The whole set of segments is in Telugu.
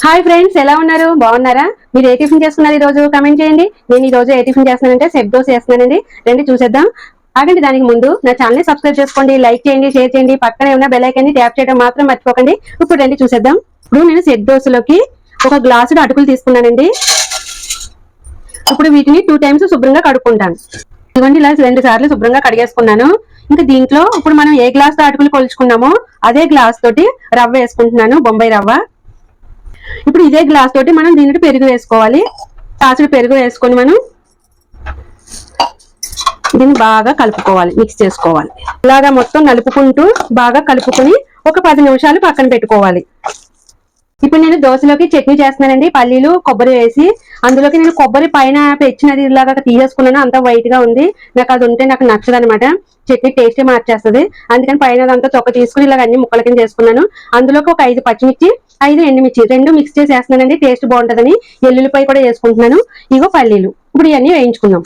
హాయ్ ఫ్రెండ్స్, ఎలా ఉన్నారు? బాగున్నారా? మీరు ఏ టిఫిన్ చేస్తున్నారు ఈ రోజు? కమెంట్ చేయండి. నేను ఈ రోజు ఏ టిఫిన్ చేస్తున్నానంటే సెట్ దోశ చేస్తున్నానండి. రండి చూసేద్దాం. ఆగండి, దానికి ముందు నా ఛానల్ ని సబ్స్క్రైబ్ చేసుకోండి, లైక్ చేయండి, షేర్ చేయండి, పక్కనే ఉన్న బెల్ ఐకాన్ ని ట్యాప్ చేయడం మాత్రం మర్చిపోకండి. ఇప్పుడు రండి చూసేద్దాం. ఇప్పుడు నేను సెట్ దోశలోకి ఒక గ్లాసుడు అటుకులు తీసుకున్నానండి. ఇప్పుడు వీటిని 2 టైమ్స్ శుభ్రంగా కడుక్కుంటాను. ఇదిగోండి, ఇలా 2 సార్లు శుభ్రంగా కడిగేసుకున్నాను. ఇంకా దీంట్లో ఇప్పుడు మనం ఏ గ్లాస్ తో అటుకులు కొలుచుకున్నామో అదే గ్లాస్ తోటి రవ్వ వేసుకుంటున్నాను, బొంబాయి రవ్వ. ఇప్పుడు ఇదే గ్లాస్ తోటి మనం దీనికి పెరుగు వేసుకోవాలి. కాసుడు పెరుగు వేసుకొని మనం దీన్ని బాగా కలుపుకోవాలి, మిక్స్ చేసుకోవాలి. ఇలాగా మొత్తం నలుపుకుంటూ బాగా కలుపుకొని ఒక 10 నిమిషాలు పక్కన పెట్టుకోవాలి. ఇప్పుడు నేను దోశలోకి చట్నీ చేస్తున్నానండి. పల్లీలు కొబ్బరి వేసి అందులోకి నేను కొబ్బరి పైన పెచ్చినది ఇలాగా తీసేసుకున్నాను. అంతా వైట్ గా ఉంది. నాకు అది ఉంటే నాకు నచ్చదు అనమాట. చట్నీ టేస్ట్ మార్చేస్తుంది. అందుకని పైన అంతా తొక్క తీసుకుని ఇలాగ అన్ని ముక్కల కింద చేసుకున్నాను. అందులోకి ఒక 5 పచ్చిమిర్చి, 5 ఎండుమిర్చి 2 మిక్స్ చేసి వేస్తున్నానండి, టేస్ట్ బాగుంటుందని. ఎల్లుల్లిపాయ కూడా వేసుకుంటున్నాను. ఇగో పల్లీలు. ఇప్పుడు ఇవన్నీ వేయించుకుందాం.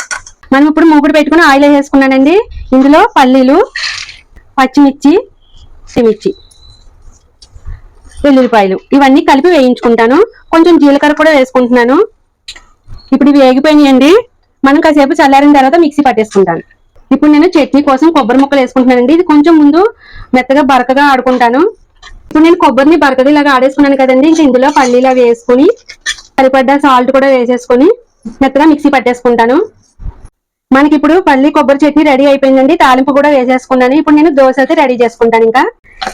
మనం ఇప్పుడు మూకుడు పెట్టుకుని ఆయిల్ వేసుకున్నానండి. ఇందులో పల్లీలు, పచ్చిమిర్చి, మిర్చి, వెల్లుల్లిపాయలు ఇవన్నీ కలిపి వేయించుకుంటాను. కొంచెం జీలకర్ర కూడా వేసుకుంటున్నాను. ఇప్పుడు ఇవి వేగిపోయినాయండి. మనం కాసేపు చల్లారిన తర్వాత మిక్సీ పట్టేసుకుంటాను. ఇప్పుడు నేను చట్నీ కోసం కొబ్బరి ముక్కలు వేసుకుంటున్నానండి. ఇది కొంచెం ముందు మెత్తగా బరకగా ఆడుకుంటాను. ఇప్పుడు నేను కొబ్బరిని బరకగా ఇలాగా ఆడేసుకున్నాను కదండి. ఇంకా ఇందులో పల్లీలు అవి వేసుకుని సరిపడ్డ సాల్ట్ కూడా వేసేసుకొని మెత్తగా మిక్సీ పట్టేసుకుంటాను. మనకి ఇప్పుడు పల్లి కొబ్బరి చట్నీ రెడీ అయిపోయిందండి. తాలింపు కూడా వేసేసుకున్నాను. ఇప్పుడు నేను దోశ అయితే రెడీ చేసుకుంటాను. ఇంకా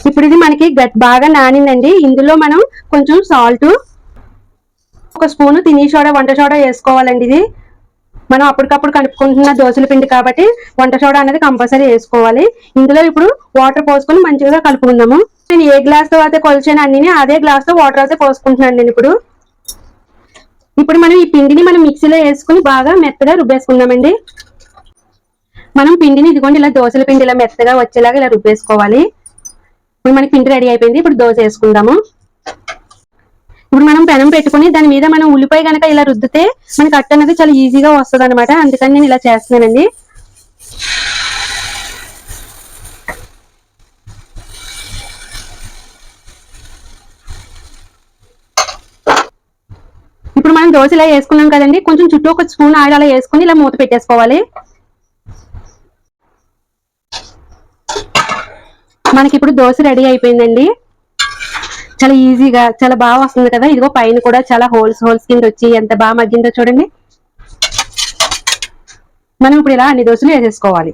ఇప్పుడు ఇది మనకి బాగా నానిందండి. ఇందులో మనం కొంచెం సాల్ట్, ఒక స్పూను తిని సోడా, వంట సోడా వేసుకోవాలండి. ఇది మనం అప్పటికప్పుడు కలుపుకుంటున్న దోశల పిండి కాబట్టి వంట సోడా అనేది కంపల్సరీ వేసుకోవాలి. ఇందులో ఇప్పుడు వాటర్ పోసుకొని మంచిగా కలుపుకుందాము. నేను ఏ గ్లాస్ తో అయితే కొలిచాను అన్ని అదే గ్లాస్ తో వాటర్ అయితే పోసుకుంటున్నాను నేను. ఇప్పుడు మనం ఈ పిండిని మనం మిక్సీలో వేసుకుని బాగా మెత్తగా రుబ్బేసుకుందామండి. మనం పిండిని ఇదిగోండి ఇలా దోశల పిండి ఇలా మెత్తగా వచ్చేలాగా ఇలా రుబ్బేసుకోవాలి. ఇప్పుడు మనకి పిండి రెడీ అయిపోయింది. ఇప్పుడు దోశ వేసుకుందాము. ఇప్పుడు మనం పెనం పెట్టుకుని దాని మీద మనం ఉల్లిపాయ కనుక ఇలా రుద్దితే మనకి అట్ట అనేది చాలా ఈజీగా వస్తుంది అనమాట. అందుకని నేను ఇలా చేస్తున్నానండి. ఇప్పుడు మనం దోశ ఇలా వేసుకున్నాం కదండి. కొంచెం చుట్టూ ఒక స్పూన్ ఆయిల్ అలా వేసుకుని ఇలా మూత పెట్టేసుకోవాలి. మనకి ఇప్పుడు దోశ రెడీ అయిపోయిందండి. చాలా ఈజీగా చాలా బాగా వస్తుంది కదా. ఇదిగో పైన కూడా చాలా హోల్స్ కింద వచ్చి ఎంత బాగా మగ్గిందో చూడండి. మనం ఇప్పుడు ఇలా అన్ని దోశలు వేసేసుకోవాలి.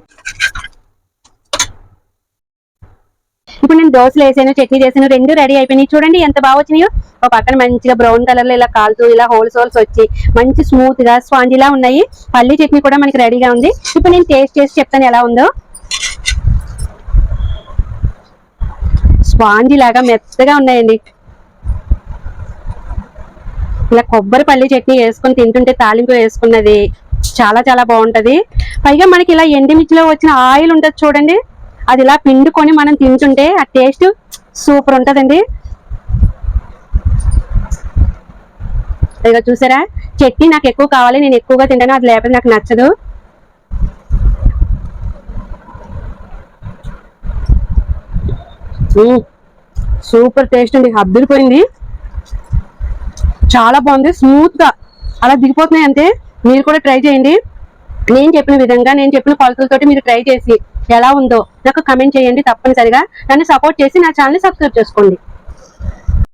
ఇప్పుడు నేను దోశలు వేసాను, చట్నీ చేసాను, 2 రెడీ అయిపోయినాయి. చూడండి ఎంత బాగా వచ్చినాయో. ఒక పక్కన మంచిగా బ్రౌన్ కలర్ లో ఇలా కాలుతూ ఇలా హోల్స్ వచ్చి మంచి స్మూత్ గా స్పాంజీలా ఉన్నాయి. పల్లీ చట్నీ కూడా మనకి రెడీగా ఉంది. ఇప్పుడు నేను టేస్ట్ చేసి చెప్తాను ఎలా ఉందో. స్పాంజీ లాగా మెత్తగా ఉన్నాయండి. ఇలా కొబ్బరి పల్లి చట్నీ వేసుకుని తింటుంటే తాలింపు వేసుకున్నది చాలా చాలా బాగుంటది. పైగా మనకి ఇలా ఎండుమిర్చిలో వచ్చిన ఆయిల్ ఉంటుంది చూడండి, అది ఇలా పిండుకొని మనం తింటుంటే ఆ టేస్ట్ సూపర్ ఉంటదండి. ఇక చూసారా, చట్నీ నాకు ఎక్కువ కావాలి, నేను ఎక్కువగా తింటాను. అది లేకపోతే నాకు నచ్చదు. సూపర్ టేస్ట్ అండి, అబ్బిరిపోయింది. చాలా బాగుంది, స్మూత్ గా అలా దిగిపోతున్నాయి అంతే. మీరు కూడా ట్రై చేయండి. నేను చెప్పిన విధంగా, నేను చెప్పిన కొలతలతోటి మీరు ట్రై చేసి ఎలా ఉందో నాకు కమెంట్ చేయండి. తప్పనిసరిగా నన్ను సపోర్ట్ చేసి నా ఛానల్ సబ్స్క్రైబ్ చేసుకోండి.